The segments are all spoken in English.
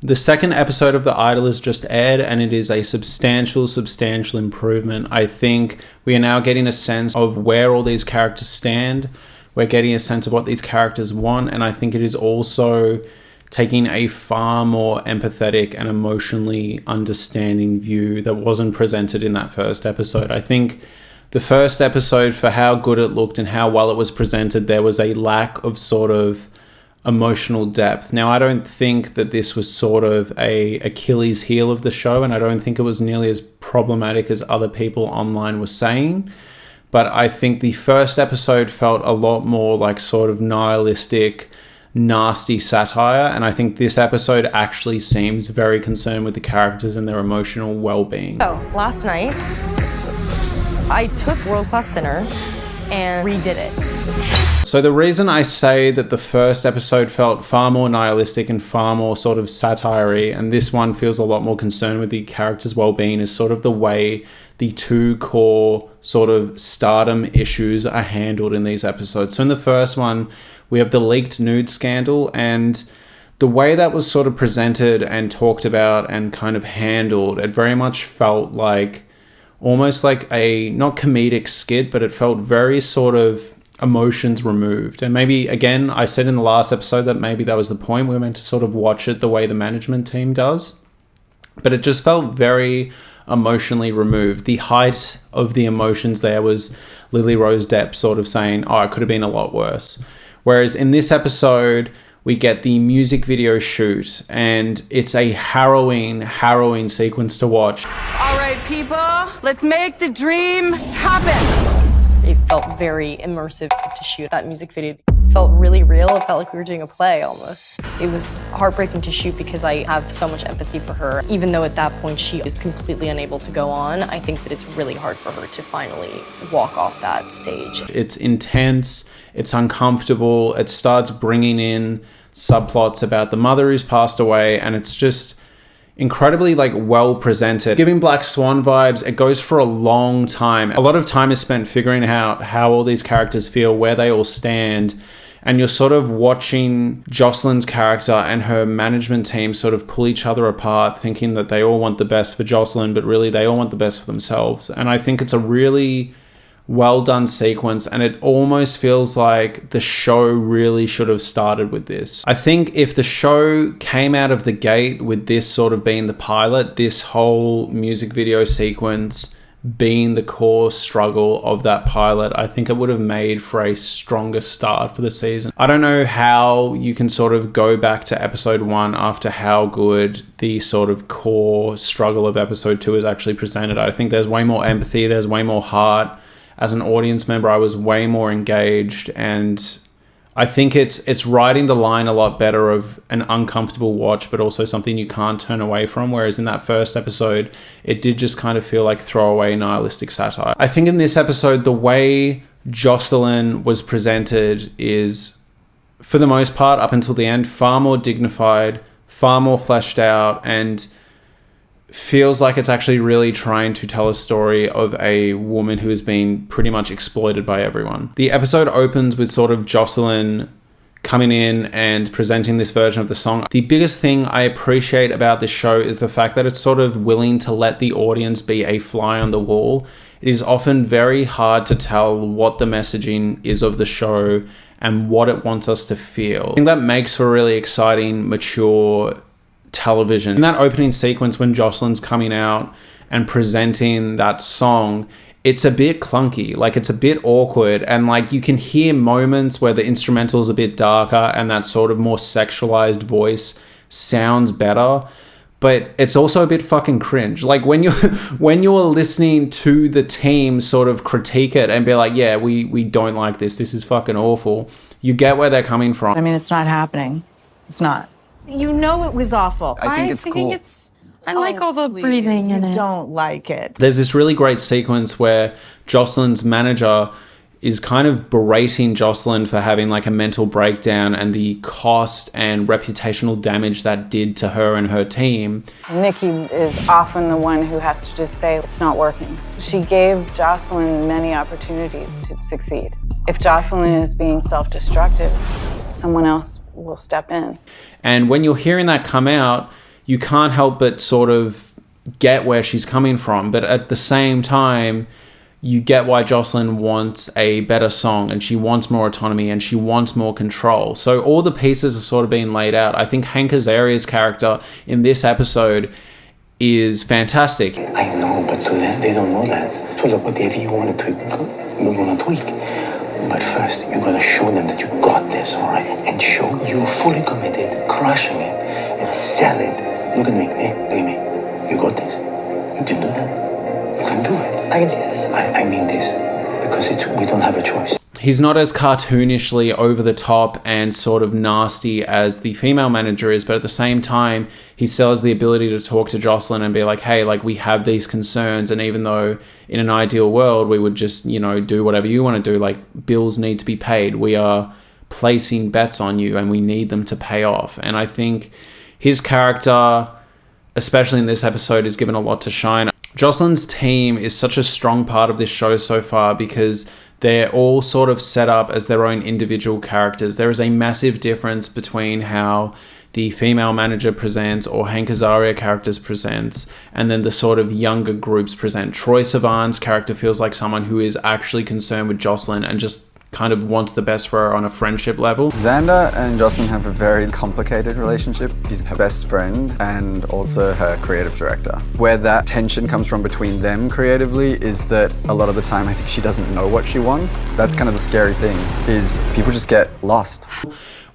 The second episode of The Idol is just aired, and it is a substantial improvement. I think we are now getting a sense of where all these characters stand. We're getting a sense of what these characters want, and I think it is also taking a far more empathetic and emotionally understanding view that wasn't presented in that first episode. I think the first episode, for how good it looked and how well it was presented, there was a lack of sort of emotional depth. Now, I don't think that this was sort of a Achilles heel of the show, and I don't think it was nearly as problematic as other people online were saying. But I think the first episode felt a lot more like sort of nihilistic, nasty satire, and I think this episode actually seems very concerned with the characters and their emotional well-being. So, last night, I took World Class Sinner and redid it. So the reason I say that the first episode felt far more nihilistic and far more sort of satire-y, and this one feels a lot more concerned with the characters' well-being, is sort of the way the two core sort of stardom issues are handled in these episodes. So in the first one, we have the leaked nude scandal, and the way that was sort of presented and talked about and kind of handled, it very much felt like almost like a, not comedic skit, but it felt very sort of emotions removed. And maybe, again, I said in the last episode that maybe that was the point. We were meant to sort of watch it the way the management team does. But it just felt very emotionally removed. The height of the emotions there was Lily Rose Depp sort of saying, oh, it could have been a lot worse. Whereas in this episode, we get the music video shoot, and it's a harrowing sequence to watch. All right, people, let's make the dream happen. It felt very immersive to shoot that music video. It felt really real. It felt like we were doing a play almost. It was heartbreaking to shoot because I have so much empathy for her. Even though at that point she is completely unable to go on, I think that it's really hard for her to finally walk off that stage. It's intense, it's uncomfortable, it starts bringing in subplots about the mother who's passed away, and it's just incredibly like well presented, giving Black Swan vibes. It goes for a long time. A lot of time is spent figuring out how all these characters feel, where they all stand, and you're sort of watching Jocelyn's character and her management team sort of pull each other apart, thinking that they all want the best for Jocelyn, but really they all want the best for themselves. And I think it's a really well done sequence, and it almost feels like the show really should have started with this. I think if the show came out of the gate with this sort of being the pilot, this whole music video sequence being the core struggle of that pilot, I think it would have made for a stronger start for the season. I don't know how you can sort of go back to episode 1 after how good the sort of core struggle of episode 2 is actually presented. I think there's way more empathy, there's way more heart. As an audience member, I was way more engaged, and I think it's riding the line a lot better of an uncomfortable watch, but also something you can't turn away from. Whereas in that first episode, it did just kind of feel like throwaway nihilistic satire. I think in this episode, the way Jocelyn was presented is, for the most part, up until the end, far more dignified, far more fleshed out, and feels like it's actually really trying to tell a story of a woman who has been pretty much exploited by everyone. The episode opens with sort of Jocelyn coming in and presenting this version of the song. The biggest thing I appreciate about this show is the fact that it's sort of willing to let the audience be a fly on the wall. It is often very hard to tell what the messaging is of the show and what it wants us to feel. I think that makes for a really exciting, mature television. In that opening sequence when Jocelyn's coming out and presenting that song, it's a bit clunky, like it's a bit awkward, and like you can hear moments where the instrumental is a bit darker and that sort of more sexualized voice sounds better, but it's also a bit fucking cringe. Like when you're listening to the team sort of critique it and be like, yeah, we don't like this is fucking awful, you get where they're coming from. I mean, it's not happening. It's not. You know it was awful. I think cool. I like all the breathing in it. Don't like it. There's this really great sequence where Jocelyn's manager is kind of berating Jocelyn for having like a mental breakdown and the cost and reputational damage that did to her and her team. Nikki is often the one who has to just say it's not working. She gave Jocelyn many opportunities to succeed. If Jocelyn is being self-destructive, someone else will step in. And when you're hearing that come out, you can't help but sort of get where she's coming from. But at the same time, you get why Jocelyn wants a better song, and she wants more autonomy, and she wants more control. So all the pieces are sort of being laid out. I think Hank Azaria's character in this episode is fantastic. I know, but to them, they don't know that. So look, whatever you want to tweak, we're going to tweak. But first, you're going to show them that you got this, all right? And show you're fully committed, crushing it, and sell it. Look at me, hey, look at me. You got this. You can do that. You can do it. I can do this. I mean this, because we don't have a choice. He's not as cartoonishly over the top and sort of nasty as the female manager is, but at the same time, he still has the ability to talk to Jocelyn and be like, hey, like, we have these concerns, and even though in an ideal world we would just, you know, do whatever you want to do, like, bills need to be paid. We are placing bets on you and we need them to pay off. And I think his character, especially in this episode, is given a lot to shine. Jocelyn's team is such a strong part of this show so far because they're all sort of set up as their own individual characters. There is a massive difference between how the female manager presents or Hank Azaria characters presents, and then the sort of younger groups present. Troye Sivan's character feels like someone who is actually concerned with Jocelyn and just kind of wants the best for her on a friendship level. Xander and Jocelyn have a very complicated relationship. He's her best friend and also her creative director. Where that tension comes from between them creatively is that a lot of the time I think she doesn't know what she wants. That's kind of the scary thing, is people just get lost.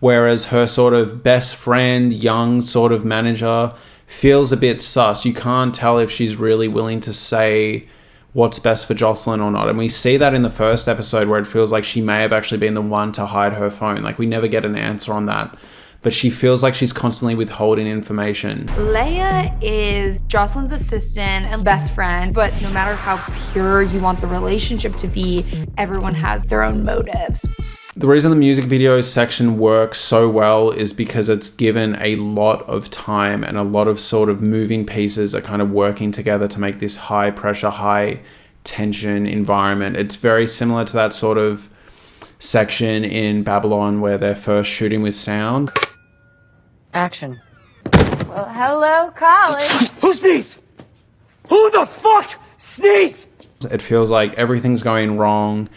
Whereas her sort of best friend, young sort of manager feels a bit sus. You can't tell if she's really willing to say what's best for Jocelyn or not. And we see that in the first episode where it feels like she may have actually been the one to hide her phone. Like, we never get an answer on that. But she feels like she's constantly withholding information. Leia is Jocelyn's assistant and best friend, but no matter how pure you want the relationship to be, everyone has their own motives. The reason the music video section works so well is because it's given a lot of time and a lot of sort of moving pieces are kind of working together to make this high pressure, high tension environment. It's very similar to that sort of section in Babylon where they're first shooting with sound. Action. Well, hello, college. Who sneezed? Who the fuck sneezed? It feels like everything's going wrong.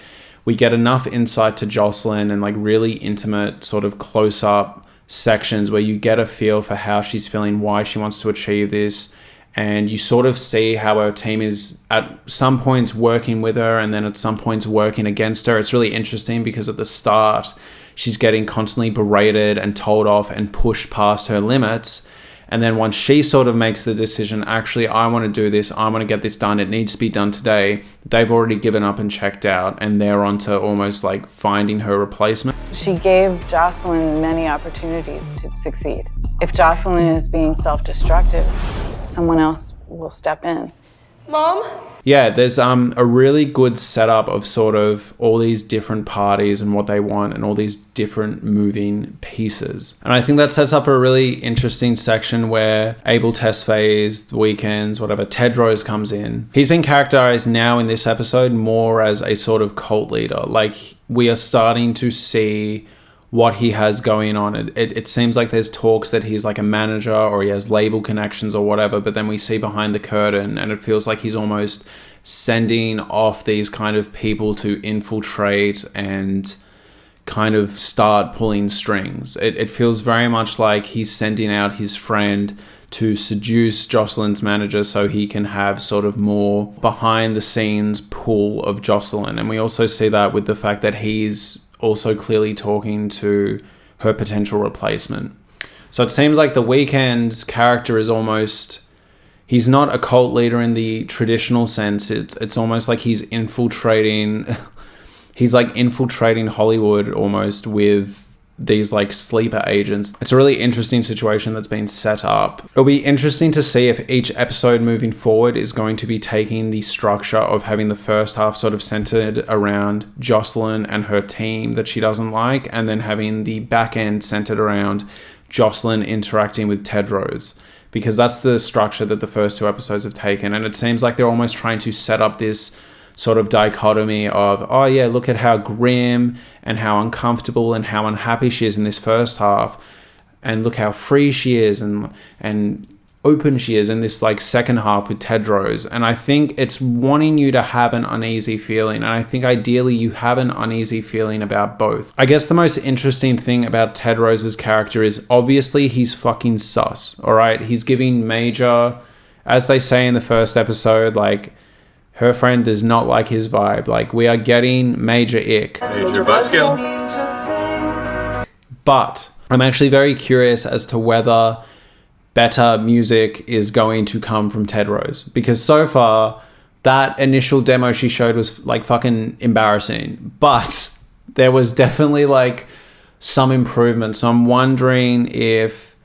We get enough insight to Jocelyn and like really intimate sort of close-up sections where you get a feel for how she's feeling, why she wants to achieve this. And you sort of see how her team is at some points working with her and then at some points working against her. It's really interesting because at the start, she's getting constantly berated and told off and pushed past her limits. And then once she sort of makes the decision, actually, I want to do this, I want to get this done, it needs to be done today, they've already given up and checked out, and they're on to almost like finding her replacement. She gave Jocelyn many opportunities to succeed. If Jocelyn is being self-destructive, someone else will step in. Mom? Yeah, there's a really good setup of sort of all these different parties and what they want and all these different moving pieces. And I think that sets up for a really interesting section where Abel Tesfaye's, The Weeknd's, whatever, Tedros comes in. He's been characterized now in this episode more as a sort of cult leader. Like, we are starting to see what he has going on. It seems like there's talks that he's like a manager or he has label connections or whatever, but then we see behind the curtain and it feels like he's almost sending off these kind of people to infiltrate and kind of start pulling strings. It feels very much like he's sending out his friend to seduce Jocelyn's manager so he can have sort of more behind the scenes pull of Jocelyn. And we also see that with the fact that he's also clearly talking to her potential replacement. So it seems like The Weeknd's character is almost, he's not a cult leader in the traditional sense. It's almost like he's infiltrating Hollywood almost with these like sleeper agents. It's a really interesting situation that's been set up. It'll be interesting to see if each episode moving forward is going to be taking the structure of having the first half sort of centered around Jocelyn and her team that she doesn't like, and then having the back end centered around Jocelyn interacting with Tedros, because that's the structure that the first two episodes have taken. And it seems like they're almost trying to set up this sort of dichotomy of, oh yeah, look at how grim and how uncomfortable and how unhappy she is in this first half, and look how free she is, and open she is in this like second half with Tedros. And I think it's wanting you to have an uneasy feeling. And I think ideally you have an uneasy feeling about both. I guess the most interesting thing about Tedros's character is obviously he's fucking sus. All right. He's giving major, as they say in the first episode, like her friend does not like his vibe. Like we are getting major ick. Major buzzkill. But I'm actually very curious as to whether better music is going to come from Tedros, because so far that initial demo she showed was like fucking embarrassing, but there was definitely like some improvement. So I'm wondering if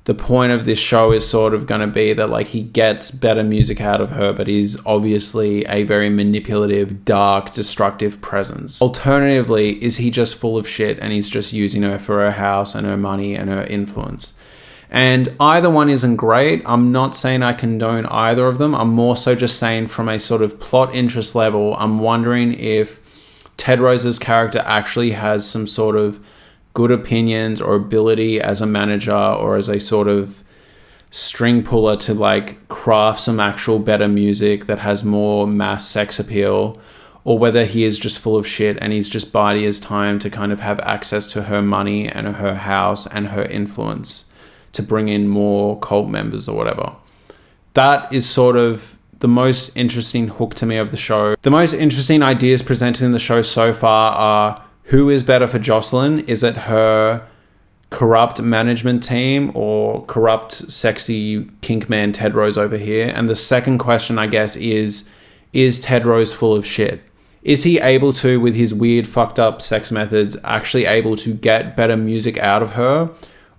the point of this show is sort of going to be that like he gets better music out of her, but he's obviously a very manipulative, dark, destructive presence. Alternatively, is he just full of shit and he's just using her for her house and her money and her influence? And either one isn't great. I'm not saying I condone either of them. I'm more so just saying from a sort of plot interest level, I'm wondering if Tedros's character actually has some sort of good opinions or ability as a manager or as a sort of string puller to like craft some actual better music that has more mass sex appeal, or whether he is just full of shit and he's just biding his time to kind of have access to her money and her house and her influence to bring in more cult members or whatever. That is sort of the most interesting hook to me of the show. The most interesting ideas presented in the show so far are, who is better for Jocelyn? Is it her corrupt management team or corrupt, sexy kink man Tedros over here? And the second question, I guess, is Tedros full of shit? Is he able to, with his weird, fucked up sex methods, actually able to get better music out of her?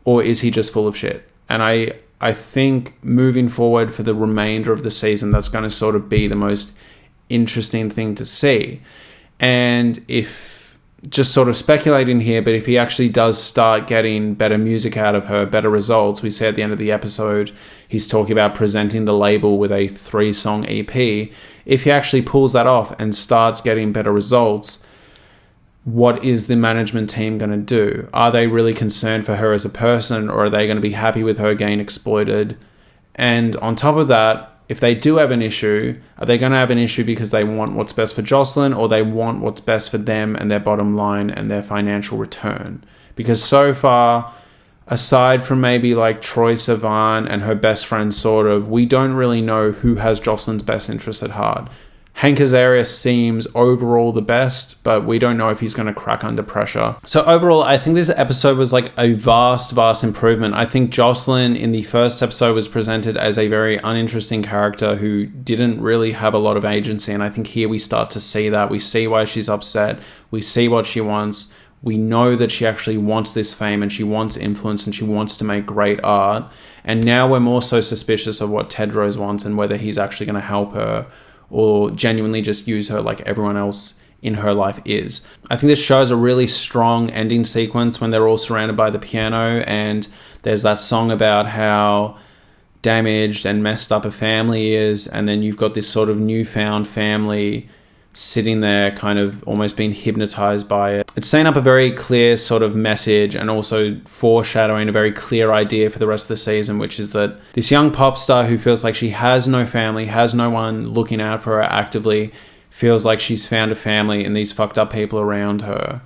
Or is he just full of shit? And I think moving forward for the remainder of the season, that's going to sort of be the most interesting thing to see. And if, just sort of speculating here, but if he actually does start getting better music out of her, better results, we say at the end of the episode, he's talking about presenting the label with a 3-song EP. If he actually pulls that off and starts getting better results, what is the management team going to do? Are they really concerned for her as a person, or are they going to be happy with her getting exploited? And on top of that, if they do have an issue, are they going to have an issue because they want what's best for Jocelyn, or they want what's best for them and their bottom line and their financial return? Because so far, aside from maybe like Troye Sivan and her best friend, sort of, we don't really know who has Jocelyn's best interest at heart. Hank Azaria seems overall the best, but we don't know if he's going to crack under pressure. So overall, I think this episode was like a vast improvement. I think Jocelyn in the first episode was presented as a very uninteresting character who didn't really have a lot of agency. And I think here we start to see that. We see why she's upset. We see what she wants. We know that she actually wants this fame and she wants influence and she wants to make great art. And now we're more so suspicious of what Tedros wants and whether he's actually going to help her or genuinely just use her like everyone else in her life is. I think this shows a really strong ending sequence when they're all surrounded by the piano, and there's that song about how damaged and messed up a family is, and then you've got this sort of newfound family sitting there kind of almost being hypnotized by it. It's setting up a very clear sort of message and also foreshadowing a very clear idea for the rest of the season, which is that this young pop star who feels like she has no family, has no one looking out for her actively, feels like she's found a family in these fucked up people around her.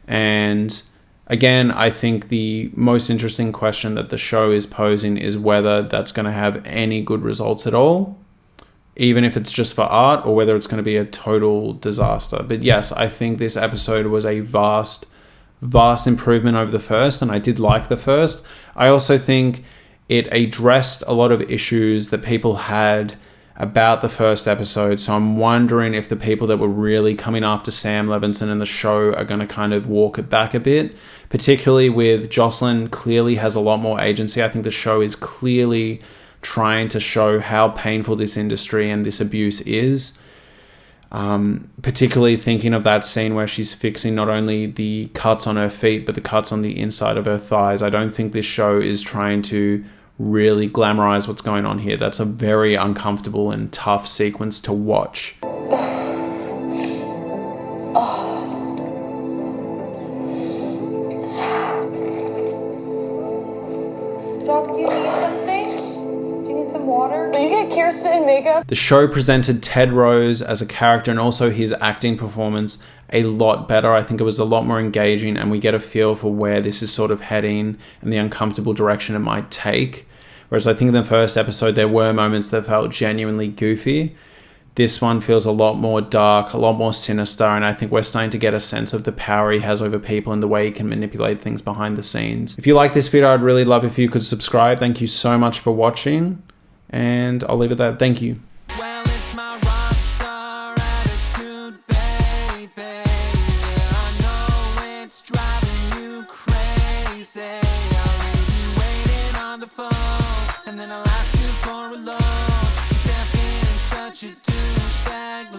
And again, I think the most interesting question that the show is posing is whether that's going to have any good results at all, even if it's just for art, or whether it's going to be a total disaster. But yes, I think this episode was a vast improvement over the first, and I did like the first. I also think it addressed a lot of issues that people had about the first episode. So I'm wondering if the people that were really coming after Sam Levinson in the show are going to kind of walk it back a bit, particularly with Jocelyn clearly has a lot more agency. I think the show is clearly trying to show how painful this industry and this abuse is. Particularly thinking of that scene where she's fixing not only the cuts on her feet, but the cuts on the inside of her thighs. I don't think this show is trying to really glamorize what's going on here. That's a very uncomfortable and tough sequence to watch. Josh, do you need something? water? Will you get Kirsten makeup? The show presented Tedros as a character and also his acting performance a lot better. I think it was a lot more engaging, and we get a feel for where this is sort of heading and the uncomfortable direction it might take. Whereas I think in the first episode, there were moments that felt genuinely goofy. This one feels a lot more dark, a lot more sinister, and I think we're starting to get a sense of the power he has over people and the way he can manipulate things behind the scenes. If you like this video, I'd really love if you could subscribe. Thank you so much for watching, and I'll leave it there. Thank you. Well, it's my rock star attitude, baby. I know it's driving you crazy. I'll leave you waiting on the phone, and then I'll ask you for a loan. Step in such a douchebag.